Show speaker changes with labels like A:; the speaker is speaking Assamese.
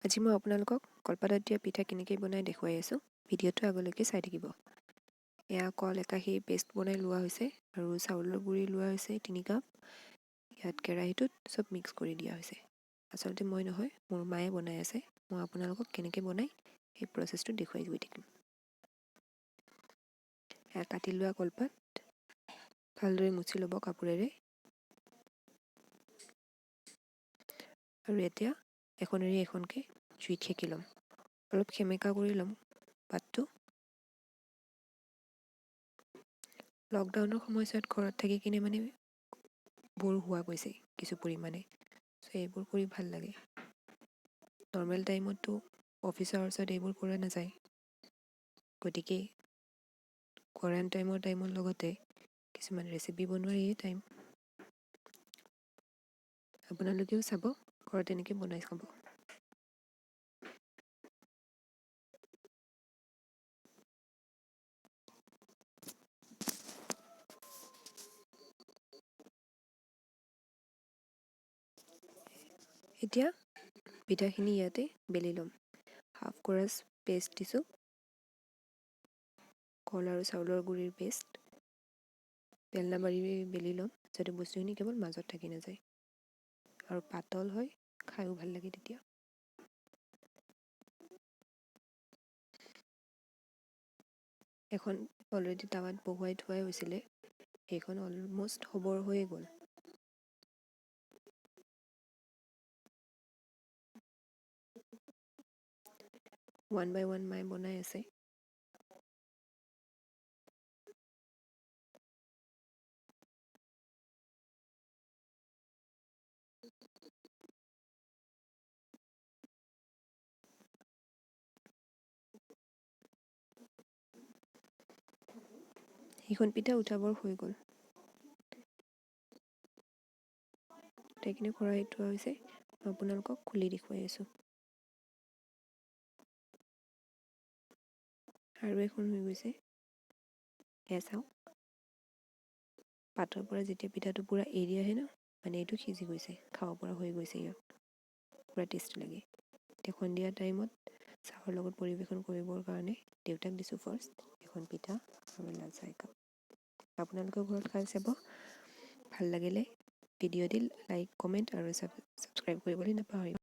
A: আজি মই আপোনালোকক কলপাতত দিয়া পিঠা কেনেকৈ বনাই দেখুৱাই আছোঁ। ভিডিঅ'টো আগলৈকে চাই থাকিব। এয়া কল একাশী পেষ্ট বনাই লোৱা হৈছে আৰু চাউলৰ গুড়ি লোৱা হৈছে 3 কাপ। ইয়াত কেৰাহীটোত চব মিক্স কৰি দিয়া হৈছে। আচলতে মই নহয়, মোৰ মায়ে বনাই আছে। মই আপোনালোকক কেনেকৈ বনাই সেই প্ৰচেছটো দেখুৱাই গৈ থাকিম। এয়া কাটি লোৱা কলপাত ভালদৰে মুচি ল'ব কাপোৰেৰে। আৰু এতিয়া এখনেৰে এখনকৈ জুইত সেকি ল'ম। অলপ সেমেকা কৰি ল'ম পাতটো। লকডাউনৰ সময়ছোৱাত ঘৰত থাকি কিনে বৰ হোৱা গৈছে কিছু পৰিমাণে। এইবোৰ কৰি ভাল লাগে। নৰ্মেল টাইমততো অফিচৰ ওচৰত এইবোৰ কৰা নাযায়। গতিকে টাইমৰ লগতে কিছুমান ৰেচিপি বনোৱাৰ টাইম। আপোনালোকেও চাব, ঘৰত এনেকৈ বনাই খাব। এতিয়া পিঠাখিনি ইয়াতে বেলি ল'ম। হাফ কৰাচ পেষ্ট দিছোঁ, কল আৰু চাউলৰ গুড়িৰ পেষ্ট। বেলনা মাৰি বেলি ল'ম যাতে বস্তুখিনি কেৱল মাজত থাকি নাযায় আৰু পাতল হয়, খায়ো ভাল লাগে তেতিয়া। এখন অলৰেডি টাৱাত বহুৱাই থোৱাই হৈছিলে, সেইখন অলমষ্ট হ'বৰ হৈয়ে গ'ল। ওৱান বাই ওৱান মায়ে বনাই আছে। সেইখন পিঠা উঠাবৰ হৈ গ'ল। গোটেইখিনি খৰাহিত থোৱা হৈছে। মই আপোনালোকক খুলি দেখুৱাই আছোঁ। আৰু এখন হৈ গৈছে, এয়া চাওক। পাতৰ পৰা যেতিয়া পিঠাটো পূৰা এৰি আহে ন, এইটো সিজি গৈছে, খাব পৰা হৈ গৈছে। ইয়াক পূৰা টেষ্টি লাগে। এতিয়া সন্ধিয়া টাইমত চাহৰ লগত পৰিৱেশন কৰিবৰ কাৰণে দেউতাক দিছোঁ ফাৰ্ষ্ট এখন পিঠা আৰু লাল চাহ একাপ। আপোনালোকৰ ঘৰত খাই চাব। ভাল লাগিলে ভিডিঅ'টি লাইক, কমেণ্ট আৰু ছাবস্ক্ৰাইব কৰিবলৈ নাপাহৰিব।